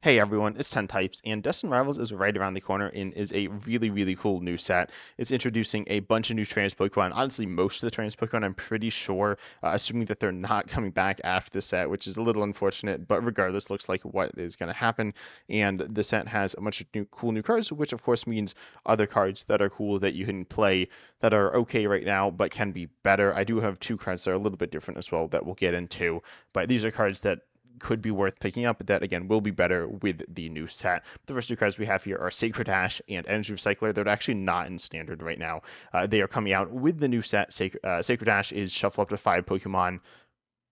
Hey everyone, it's 10 Types, and Destined Rivals is right around the corner and is a really cool new set. It's introducing a bunch of new trans Pokemon. Honestly, most of the trans Pokemon, I'm pretty sure, assuming that they're not coming back after the set, which is a little unfortunate, but regardless, looks like what is going to happen. And the set has a bunch of cool new cards, which of course means other cards that are cool that you can play that are okay right now, but can be better. I do have two cards that are a little bit different as well that we'll get into, but these are cards that could be worth picking up, but that again will be better with the new set. The first two cards we have here are Sacred Ash and Energy Recycler. They're actually not in standard right now. They are coming out with the new set. Sacred Ash is shuffle up to 5 Pokemon.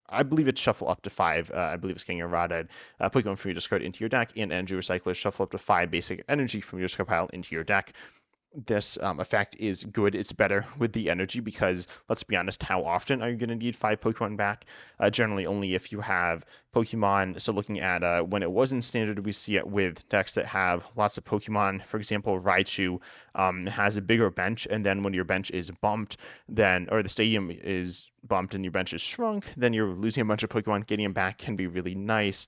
I believe it's shuffle up to 5. I believe it's getting a Rotted Pokemon from your discard into your deck, and Energy Recycler shuffle up to 5 basic energy from your discard pile into your deck. This effect is good. It's better with the energy because, let's be honest, how often are you going to need 5 Pokemon back? Generally, only if you have Pokemon. So, looking at when it was in standard, we see it with decks that have lots of Pokemon. For example, Raichu has a bigger bench, and then when your bench is bumped, then or the stadium is bumped and your bench is shrunk, then you're losing a bunch of Pokemon. Getting them back can be really nice.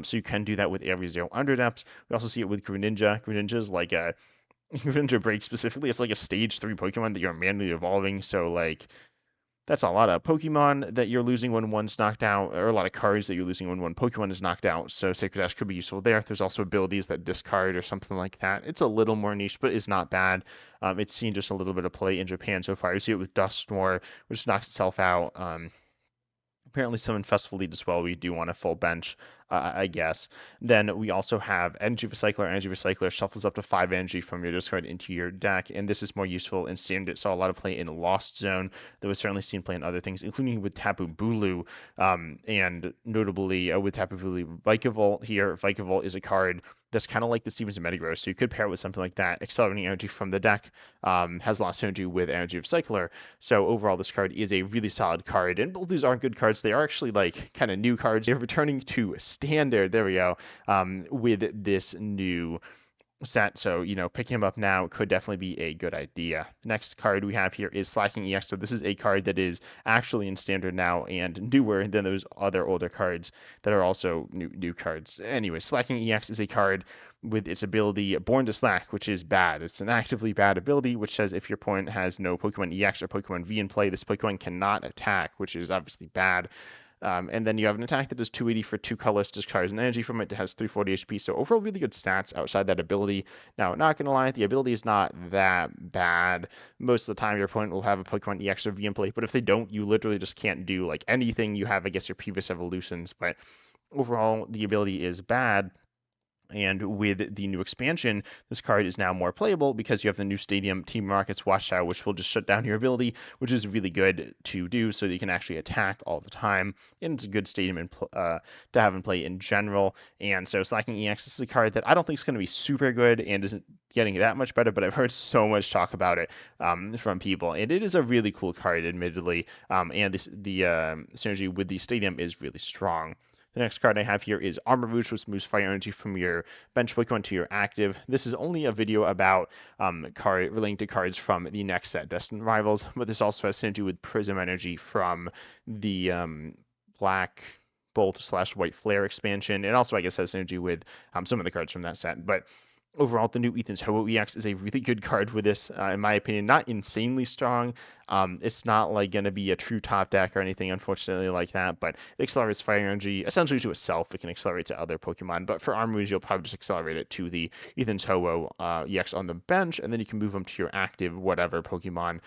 So you can do that with every zero underdepths. We also see it with Greninja. Greninja is like a Revenge Break specifically, it's like a stage 3 Pokemon that you're manually evolving, so like that's a lot of Pokemon that you're losing when one's knocked out, or a lot of cards that you're losing when one Pokemon is knocked out. So Sacred Ash could be useful there. There's also abilities that discard or something like that. It's a little more niche, but it's not bad. It's seen just a little bit of play in Japan so far. You see it with Dusknoir, which knocks itself out. Apparently, some in Festival League as well. We do want a full bench, I guess. Then we also have Energy Recycler. Energy Recycler shuffles up to 5 energy from your discard into your deck, and this is more useful in standard. It saw a lot of play in Lost Zone. That was certainly seen play in other things, including with Tapu Bulu, and notably with Tapu Bulu Vikavolt here. Vikavolt is a card that's kind of like the Stevens Metagross, so you could pair it with something like that. Accelerating energy from the deck has a lot of synergy with Energy Recycler. So overall, this card is a really solid card, and both these are good cards. They are actually like kind of new cards. They're returning to standard. There we go. With this new set. So, picking him up now could definitely be a good idea. Next card we have here is Slacking EX. So this is a card that is actually in standard now and newer than those other older cards that are also new cards. Anyway, Slacking EX is a card with its ability Born to Slack, which is bad. It's an actively bad ability, which says if your opponent has no Pokemon EX or Pokemon V in play, this Pokemon cannot attack, which is obviously bad. And then you have an attack that does 280 for 2 colors, discards an energy from it. It has 340 HP. So overall, really good stats outside that ability. Now, not gonna lie, the ability is not that bad. Most of the time, your opponent will have a Pokemon EX or V in play, but if they don't, you literally just can't do like anything. You have, I guess, your previous evolutions, but overall, the ability is bad. And with the new expansion, this card is now more playable because you have the new Stadium Team Rockets Watchtower, which will just shut down your ability, which is really good to do so that you can actually attack all the time. And it's a good stadium to have in play in general. And so Slacking EX this is a card that I don't think is going to be super good and isn't getting that much better, but I've heard so much talk about it from people. And it is a really cool card, admittedly. And the synergy with the Stadium is really strong. The next card I have here is Rooouch, which moves fire energy from your bench Pokemon to your active. This is only a video about card relating to cards from the next set, Destined Rivals, but this also has synergy with Prism energy from the Black Bolt / White Flare expansion. It also, I guess, has synergy with some of the cards from that set. But overall, the new Ethan's Ho-Oh EX is a really good card with this, in my opinion. Not insanely strong. It's not like going to be a true top deck or anything, unfortunately, like that, but it accelerates fire energy essentially to itself. It can accelerate to other Pokemon, but for Armouge, you'll probably just accelerate it to the Ethan's Ho-Oh EX on the bench, and then you can move them to your active whatever Pokemon.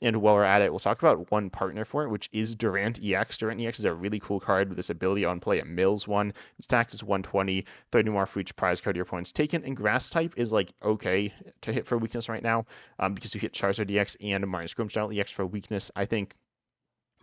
And while we're at it, we'll talk about one partner for it, which is Durant EX. Durant EX is a really cool card with this ability on play. It mills one. Its attack is 120, 30 more for each prize card your opponent's taken. And Grass type is like okay to hit for weakness right now because you hit Charizard EX and Mario Scrimstyle EX for weakness. I think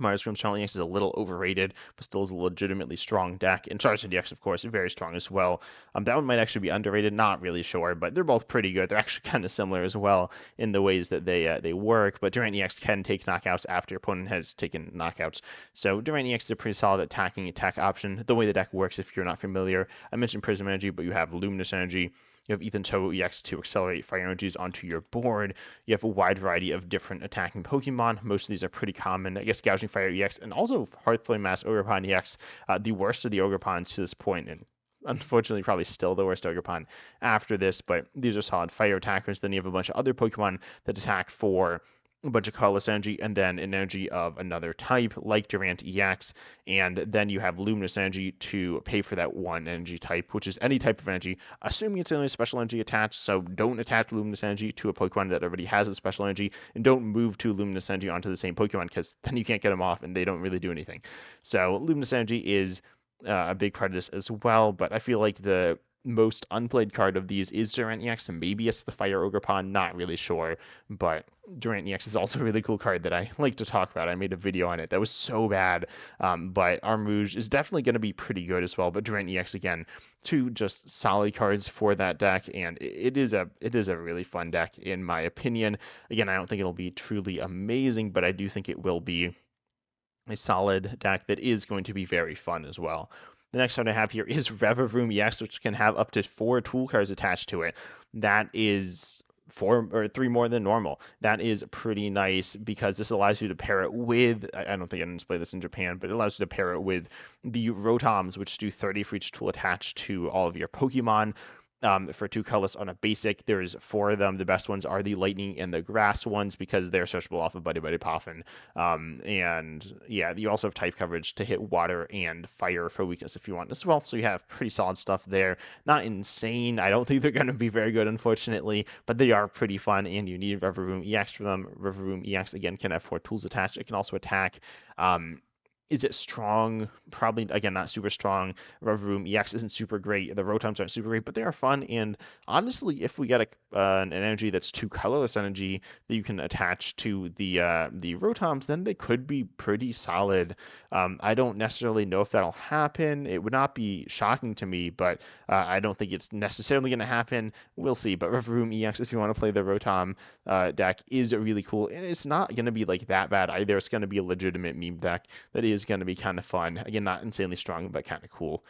Mario Scrimstyle EX is a little overrated, but still is a legitimately strong deck. And Charizard EX, of course, is very strong as well. That one might actually be underrated, not really sure, but they're both pretty good. They're actually kind of similar as well in the ways that they work. But Durant EX can take knockouts after your opponent has taken knockouts. So Durant EX is a pretty solid attacking attack option. The way the deck works, if you're not familiar, I mentioned Prism Energy, but you have Luminous Energy. You have Ethan's Ho-Oh EX to accelerate fire energies onto your board. You have a wide variety of different attacking Pokemon. Most of these are pretty common. I guess Gouging Fire EX and also Hearthflame Mass Ogerpon EX, the worst of the Ogerpons to this point. And unfortunately probably still the worst Ogerpon after this, but these are solid fire attackers. Then you have a bunch of other Pokemon that attack for a bunch of colorless energy and then an energy of another type like Durant EX, and then you have luminous energy to pay for that one energy type, which is any type of energy, assuming it's only a special energy attached. So don't attach luminous energy to a Pokemon that already has a special energy, and don't move two luminous energy onto the same Pokemon, because then you can't get them off and they don't really do anything. So luminous energy is a big part of this as well, but I feel like the most unplayed card of these is Durant EX, and maybe it's the Fire Ogerpon, not really sure, but Durant EX is also a really cool card that I like to talk about. I made a video on it that was so bad, but Arm Rouge is definitely going to be pretty good as well, but Durant EX, again, two just solid cards for that deck, and it is a really fun deck in my opinion. Again, I don't think it'll be truly amazing, but I do think it will be a solid deck that is going to be very fun as well. The next card I have here is Revroom EX, which can have up to 4 tool cards attached to it. That is 4 or 3 more than normal. That is pretty nice because this allows you to pair it with, I don't think I didn't play this in Japan, but it allows you to pair it with the Rotoms, which do 30 for each tool attached to all of your Pokemon. For 2 colors on a basic. There's 4 of them. The best ones are the lightning and the grass ones because they're searchable off of Buddy Buddy Poffin. And yeah, you also have type coverage to hit water and fire for weakness if you want as well. So you have pretty solid stuff there. Not insane. I don't think they're going to be very good, unfortunately, but they are pretty fun, and you need Revroom EX for them. Revroom EX, again, can have 4 tools attached. It can also attack. Is it strong? Probably, again, not super strong. Revroom EX isn't super great. The Rotoms aren't super great, but they are fun. And honestly, if we get an energy that's 2 colorless energy that you can attach to the Rotoms, then they could be pretty solid. I don't necessarily know if that'll happen. It would not be shocking to me, but I don't think it's necessarily going to happen. We'll see. But Revroom EX, if you want to play the Rotom deck, is really cool. And it's not going to be like that bad either. It's going to be a legitimate meme deck that is going to be kind of fun. Again, not insanely strong, but kind of cool.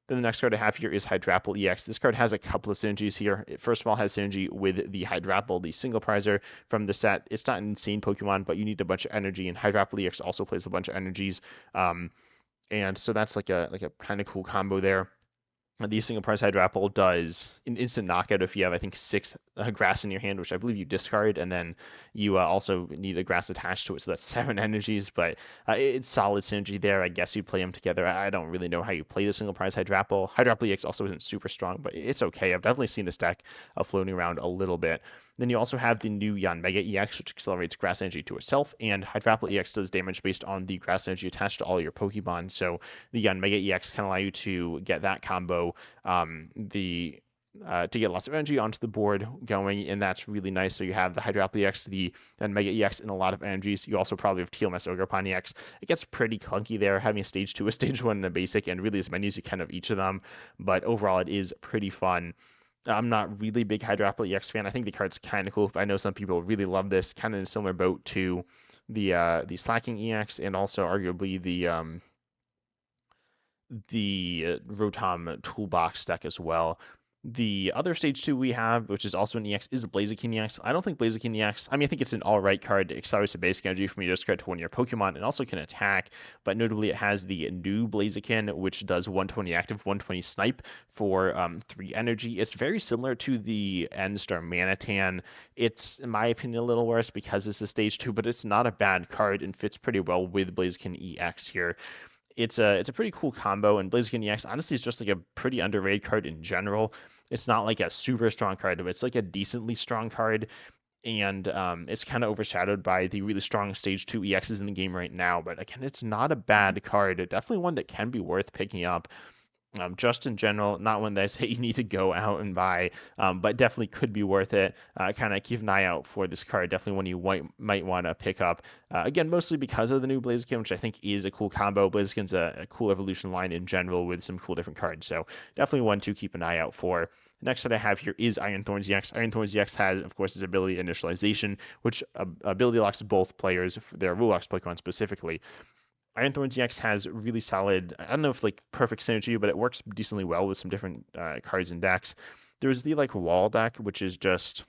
Then the next card I have here is Hydrapex EX. This card has a couple of synergies here. It first of all has synergy with the Hydrapex, the single prizer from the set. It's not an insane Pokemon, but you need a bunch of energy, and Hydrapex EX also plays a bunch of energies. And so that's like a kind of cool combo there. The single prize Hydrapple does an instant knockout if you have, I think, 6 grass in your hand, which I believe you discard, and then you also need a grass attached to it, so that's 7 energies, but it's solid synergy there. I guess you play them together. I don't really know how you play the single prize Hydrapple. Hydrapple EX also isn't super strong, but it's okay. I've definitely seen this deck floating around a little bit. Then you also have the new Yanmega EX, which accelerates grass energy to itself, and Hydrapple EX does damage based on the grass energy attached to all your Pokemon. So the Yanmega EX can allow you to get that combo, to get lots of energy onto the board going, and that's really nice. So you have the Hydrapple EX, the Yanmega EX, and a lot of energies. You also probably have TLMS Ogerpon EX. It gets pretty clunky there, having a stage 2, a stage 1, and a basic, and really as many as you can of each of them. But overall, it is pretty fun. I'm not really a big Hydrapple EX fan. I think the card's kind of cool, but I know some people really love this. Kind of in a similar boat to the Slacking EX, and also arguably the Rotom Toolbox deck as well. The other stage 2 we have, which is also an EX, is Blaziken EX. I don't think Blaziken EX, I think it's an alright card. It accelerates the basic energy from your discard to one of your Pokemon, and also can attack, but notably it has the new Blaziken, which does 120 active, 120 snipe for 3 energy. It's very similar to the N-Star Manitan. It's, in my opinion, a little worse because it's a stage 2, but it's not a bad card and fits pretty well with Blaziken EX here. It's a pretty cool combo, and Blaziken EX honestly is just like a pretty underrated card in general. It's not like a super strong card, but it's like a decently strong card, and it's kind of overshadowed by the really strong stage 2 EXs in the game right now. But again, it's not a bad card. Definitely one that can be worth picking up. Just in general, not one that I say you need to go out and buy, but definitely could be worth it. Kind of keep an eye out for this card. Definitely one you might want to pick up. Again, mostly because of the new Blaziken, which I think is a cool combo. Blaziken's a cool evolution line in general with some cool different cards, so definitely one to keep an eye out for. The next that I have here is Iron Thorns EX. Iron Thorns EX has, of course, its ability Initialization, which ability locks both players, their Rooouch Pokemon specifically. Iron Thorns EX has really solid, I don't know if like perfect synergy, but it works decently well with some different cards and decks. There's the like wall deck, which is just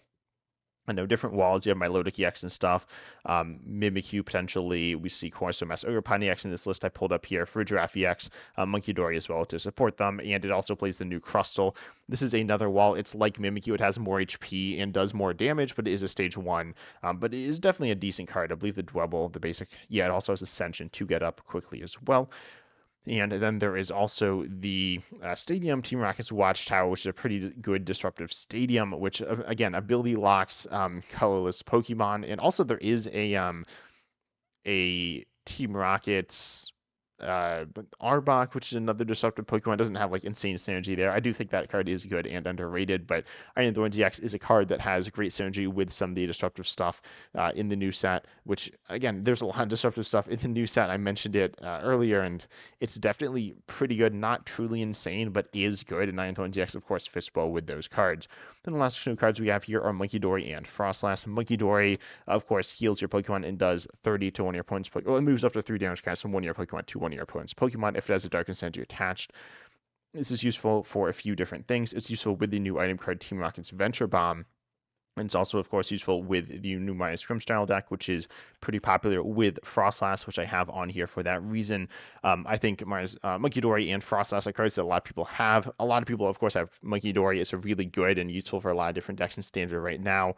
I know different walls. You have my Milotic EX and stuff. Mimikyu potentially. We see Corso Mass Ogre EX in this list I pulled up here. Giraffe EX, Monkey Dory as well to support them. And it also plays the new Crustle. This is another wall. It's like Mimikyu. It has more HP and does more damage, but it is a stage 1. But it is definitely a decent card. I believe the Dwebble, the basic. Yeah, it also has Ascension to get up quickly as well. And then there is also the stadium, Team Rocket's Watchtower, which is a pretty good disruptive stadium, which, again, ability locks colorless Pokemon. And also there is a Team Rocket's Arbok, which is another disruptive Pokemon, doesn't have like insane synergy there. I do think that card is good and underrated, but Iron Thorns EX is a card that has great synergy with some of the disruptive stuff in the new set, which again, there's a lot of disruptive stuff in the new set. I mentioned it earlier, and it's definitely pretty good. Not truly insane, but is good. And Iron Thorns EX, of course, fits well with those cards. Then the last two cards we have here are Monkey Dory and Frostlass. Monkey Dory, of course, heals your Pokemon and does 30 to one of your opponent's Pokemon. Well, it moves up to 3 damage cast from one of your Pokemon to one of your opponent's Pokemon if it has a Dark Synergy attached. This is useful for a few different things. It's useful with the new item card Team Rocket's Venture Bomb. And it's also, of course, useful with the new Minus Scrim style deck, which is pretty popular with Frostlass, which I have on here for that reason. I think Monkey Dory and Frostlass are cards that a lot of people have. A lot of people, of course, have Monkey Dory. It's a really good and useful for a lot of different decks in Standard right now.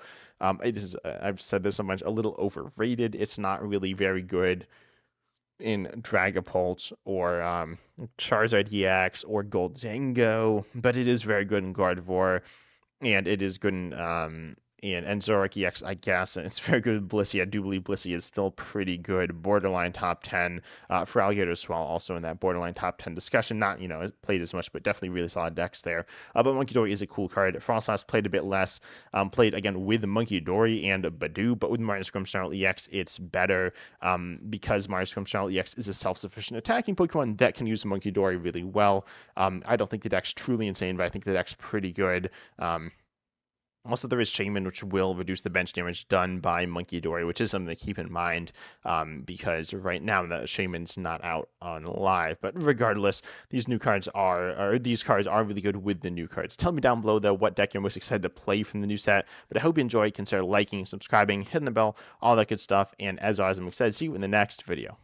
It is, I've said this so much, a little overrated. It's not really very good in Dragapult or Charizard EX or Goldango, but it is very good in Gardevoir, and it is good in Zoroark EX, I guess, and it's very good with Blissey. I do believe Blissey is still pretty good, borderline top 10 for Alligator Swell, also in that borderline top 10 discussion. Not, played as much, but definitely really solid decks there. But Monkey Dory is a cool card. Frostlass played a bit less, played again with Monkey Dory and Badoo, but with Minus Grimmsnarl EX, it's better because Minus Grimmsnarl EX is a self-sufficient attacking Pokemon that can use Monkey Dory really well. I don't think the deck's truly insane, but I think the deck's pretty good. Also, there is Shaman, which will reduce the bench damage done by Monkey Dory, which is something to keep in mind because right now the Shaman's not out on live. But regardless, these cards are really good with the new cards. Tell me down below though what deck you're most excited to play from the new set. But I hope you enjoyed. Consider liking, subscribing, hitting the bell, all that good stuff. And as always, I'm excited to see you in the next video.